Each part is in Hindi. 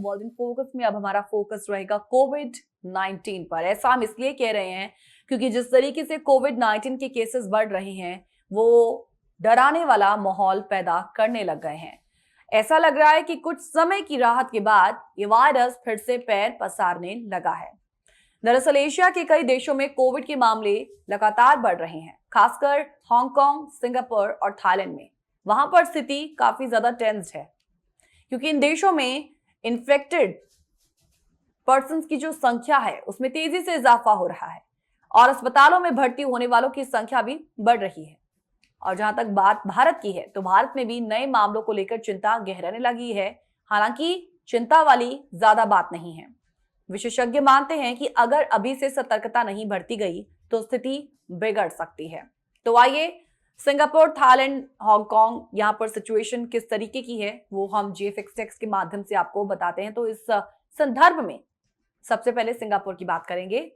वर्ल्ड इन फोकस में अब हमारा फोकस रहेगा कोविड-19 पर। ऐसा हम इसलिए कह रहे हैं क्योंकि जिस तरीके से कोविड-19 के केसेस बढ़ रहे हैं वो डराने वाला माहौल पैदा करने लग गए हैं। ऐसा लग रहा है कि कुछ समय की राहत के बाद ये वायरस फिर से पैर पसारने लगा है। दरअसल एशिया के कई देशों में कोविड के मामले लगातार बढ़ रहे हैं, खासकर हांगकांग, सिंगापुर और थाईलैंड में। वहां पर स्थिति काफी ज्यादा टेंस्ड है क्योंकि इन देशों में इन्फेक्टेड पर्सन्स की जो संख्या है उसमें तेजी से इजाफा हो रहा है और अस्पतालों में भर्ती होने वालों की संख्या भी बढ़ रही है। और जहां तक बात भारत की है तो भारत में भी नए मामलों को लेकर चिंता गहराने लगी है। हालांकि चिंता वाली ज्यादा बात नहीं है। विशेषज्ञ मानते हैं कि अगर अभी से सतर्कता नहीं बरती गई तो स्थिति बिगड़ सकती है। तो आइए सिंगापुर, थाईलैंड, हांगकांग, यहाँ पर सिचुएशन किस तरीके की है वो हम GFX टेक्स्ट के माध्यम से आपको बताते हैं। तो इस संदर्भ में सबसे पहले सिंगापुर की बात करेंगे।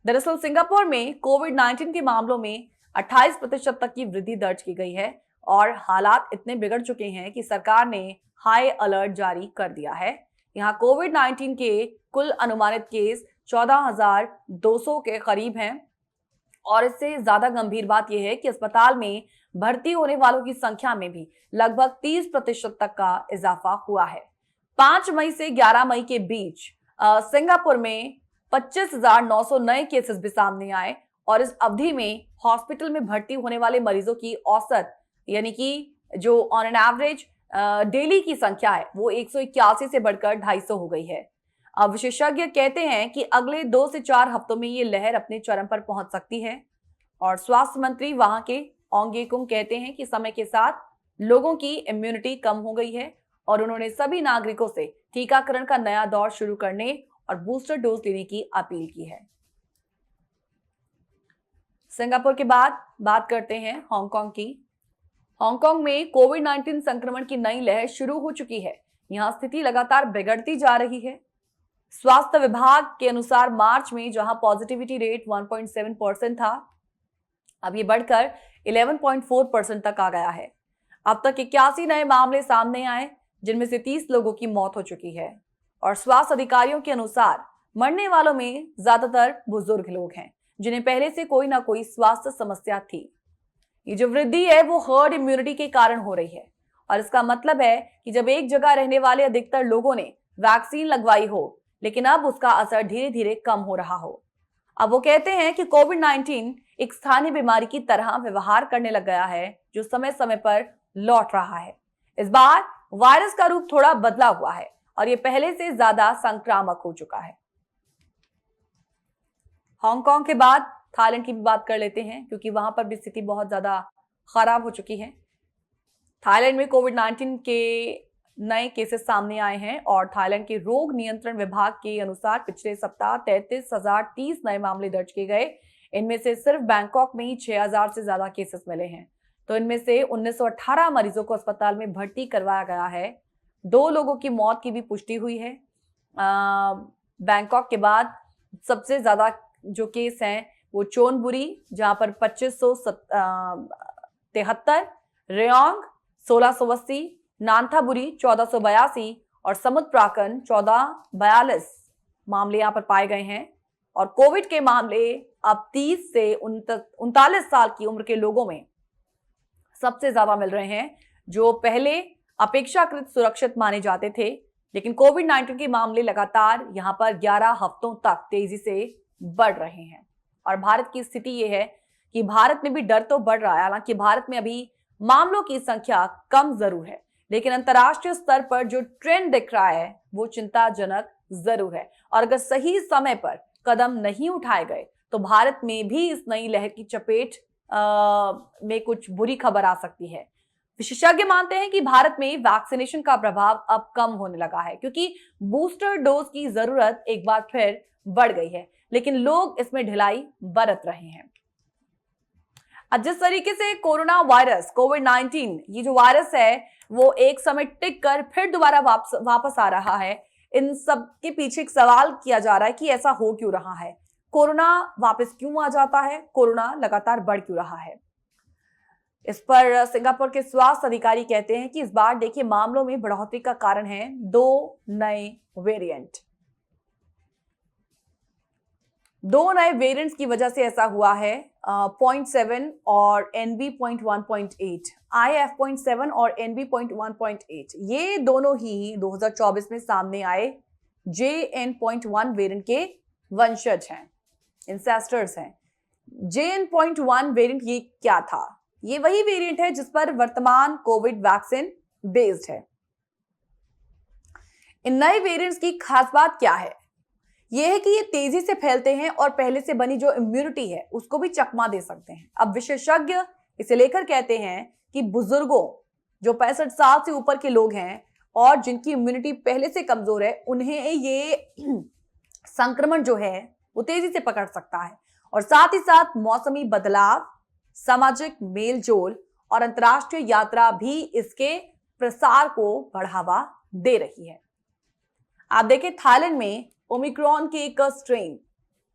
दरअसल सिंगापुर में कोविड-19 के मामलों में 28% तक की वृद्धि दर्ज की गई है और हालात इतने बिगड़ चुके हैं कि सरकार ने हाई अलर्ट जारी कर दिया है। यहाँ कोविड-19 के कुल अनुमानित केस 14,200 के करीब हैं और इससे ज्यादा गंभीर बात यह है कि अस्पताल में भर्ती होने वालों की संख्या में भी लगभग 30% तक का इजाफा हुआ है। 5 मई से 11 मई के बीच सिंगापुर में 25,900 नए केसेस भी सामने आए और इस अवधि में हॉस्पिटल में भर्ती होने वाले मरीजों की औसत यानी कि जो ऑन एन एवरेज डेली की संख्या है वो 181 से बढ़कर 250 हो गई है। अब विशेषज्ञ कहते हैं कि अगले 2 से 4 हफ्तों में ये लहर अपने चरम पर पहुंच सकती है और स्वास्थ्य मंत्री वहां के ओंगे कुंग कहते हैं कि समय के साथ लोगों की इम्यूनिटी कम हो गई है और उन्होंने सभी नागरिकों से टीकाकरण का नया दौर शुरू करने और बूस्टर डोज लेने की अपील की है। सिंगापुर के बाद बात करते हैं हांगकांग की। हांगकांग में कोविड-19 संक्रमण की नई लहर शुरू हो चुकी है। यहां स्थिति लगातार बिगड़ती जा रही है। स्वास्थ्य विभाग के अनुसार मार्च में जहां पॉजिटिविटी रेट 1.7% था, अब ये बढ़कर 11.4% तक आ गया है। अब तक 81 नए मामले सामने आए जिनमें से 30 लोगों की मौत हो चुकी है और स्वास्थ्य अधिकारियों के अनुसार मरने वालों में ज्यादातर बुजुर्ग लोग हैं जिन्हें पहले से कोई ना कोई स्वास्थ्य समस्या थी। ये जो वृद्धि है वो हर्ड इम्यूनिटी के कारण हो रही है और इसका मतलब है कि जब एक जगह रहने वाले अधिकतर लोगों ने वैक्सीन लगवाई हो लेकिन अब उसका असर धीरे धीरे कम हो रहा हो। अब वो कहते हैं कि कोविड-19 एक स्थानीय बीमारी की तरह व्यवहार करने लग गया है जो समय समय पर लौट रहा है। इस बार वायरस का रूप थोड़ा बदला हुआ है और ये पहले से ज्यादा संक्रामक हो चुका है। हांगकांग के बाद थाईलैंड की भी बात कर लेते हैं क्योंकि वहां पर भी स्थिति बहुत ज्यादा खराब हो चुकी है। थाईलैंड में कोविड-19 के नए केसेस सामने आए हैं और थाईलैंड के रोग नियंत्रण विभाग के अनुसार पिछले सप्ताह 33,030 नए मामले दर्ज किए गए। इनमें से सिर्फ बैंकॉक में ही 6,000 से ज्यादा केसेस मिले हैं। तो इनमें से 1918 मरीजों को अस्पताल में भर्ती करवाया गया है। 2 लोगों की मौत की भी पुष्टि हुई है। बैंकॉक के बाद सबसे ज्यादा जो केस हैं वो चोनबुरी जहां पर 2573, रेयोंग 1680, नांथाबुरी 1482 और समुद्र प्राकन 1442 मामले यहां पर पाए गए हैं। और कोविड के मामले अब 30 से 39 साल की उम्र के लोगों में सबसे ज्यादा मिल रहे हैं जो पहले अपेक्षाकृत सुरक्षित माने जाते थे। लेकिन कोविड-19 के मामले लगातार यहां पर 11 हफ्तों तक तेजी से बढ़ रहे हैं। और भारत की स्थिति यह है कि भारत में भी डर तो बढ़ रहा है। हालांकि भारत में अभी मामलों की संख्या कम जरूर है लेकिन अंतर्राष्ट्रीय स्तर पर जो ट्रेंड दिख रहा है वो चिंताजनक जरूर है और अगर सही समय पर कदम नहीं उठाए गए तो भारत में भी इस नई लहर की चपेट में कुछ बुरी खबर आ सकती है। विशेषज्ञ मानते हैं कि भारत में वैक्सीनेशन का प्रभाव अब कम होने लगा है क्योंकि बूस्टर डोज की जरूरत एक बार फिर बढ़ गई है लेकिन लोग इसमें ढिलाई बरत रहे हैं। अब जिस तरीके से कोरोना वायरस कोविड-19 ये जो वायरस है वो एक समय टिक कर फिर दोबारा वापस आ रहा है, इन सब के पीछे एक सवाल किया जा रहा है कि ऐसा हो क्यों रहा है, कोरोना वापस क्यों आ जाता है, कोरोना लगातार बढ़ क्यों रहा है। इस पर सिंगापुर के स्वास्थ्य अधिकारी कहते हैं कि इस बार देखिए मामलों में बढ़ोतरी का कारण है 2 नए वेरिएंट। 2 नए वेरिएंट्स की वजह से ऐसा हुआ है। 0.7 और NB.1.8, IF.7 और NB.1.8 ये दोनों ही 2024 में सामने आए JN.1 वेरिएंट के वंशज हैं, इंसेस्टर्स हैं। JN.1 वेरिएंट ये क्या था? ये वही वेरिएंट है जिस पर वर्तमान कोविड वैक्सीन बेस्ड है। इन नए वेरिएंट्स की खास बात क्या है? यह है कि ये तेजी से फैलते हैं और पहले से बनी जो इम्यूनिटी है उसको भी चकमा दे सकते हैं। अब विशेषज्ञ इसे लेकर कहते हैं कि बुजुर्गों, जो 65 साल से ऊपर के लोग हैं और जिनकी इम्यूनिटी पहले से कमजोर है, उन्हें ये संक्रमण जो है वो तेजी से पकड़ सकता है। और साथ ही साथ मौसमी बदलाव, सामाजिक मेलजोल और अंतर्राष्ट्रीय यात्रा भी इसके प्रसार को बढ़ावा दे रही है। आप देखें, थाईलैंड में ओमिक्रॉन के एक स्ट्रेन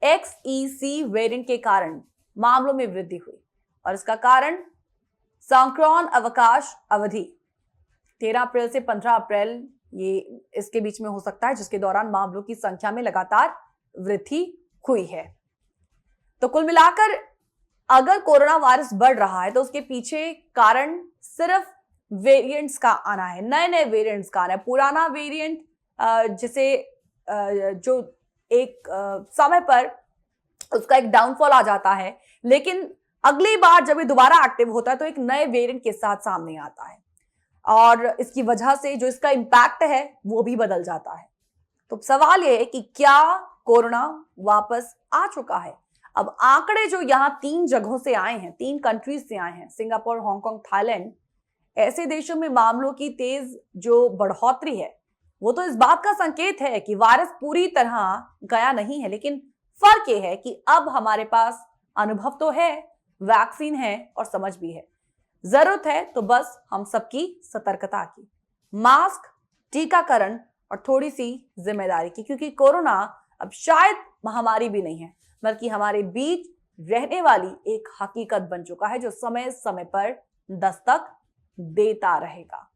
XEC वेरिएंट के कारण मामलों में वृद्धि हुई और इसका कारण संक्रमण अवकाश अवधि 13 अप्रैल से 15 अप्रैल ये इसके बीच में हो सकता है, जिसके दौरान मामलों की संख्या में लगातार वृद्धि हुई है। तो कुल मिलाकर अगर कोरोना वायरस बढ़ रहा है तो उसके पीछे कारण सिर्फ वेरिएंट्स का आना है, नए नए वेरिएंट्स का आना है। पुराना वेरिएंट जिसे जो एक समय पर उसका एक डाउनफॉल आ जाता है, लेकिन अगली बार जब ये दोबारा एक्टिव होता है तो एक नए वेरिएंट के साथ सामने आता है और इसकी वजह से जो इसका इंपैक्ट है वो भी बदल जाता है। तो सवाल ये है कि क्या कोरोना वापस आ चुका है? अब आंकड़े जो यहाँ 3 जगहों से आए हैं, 3 कंट्रीज से आए हैं, सिंगापुर, हांगकांग, थाईलैंड, ऐसे देशों में मामलों की तेज जो बढ़ोतरी है वो तो इस बात का संकेत है कि वायरस पूरी तरह गया नहीं है। लेकिन फर्क ये है कि अब हमारे पास अनुभव तो है, वैक्सीन है और समझ भी है। जरूरत है तो बस हम सबकी सतर्कता की, मास्क, टीकाकरण और थोड़ी सी जिम्मेदारी की, क्योंकि कोरोना अब शायद महामारी भी नहीं है बल्कि हमारे बीच रहने वाली एक हकीकत बन चुका है जो समय समय पर दस्तक देता रहेगा।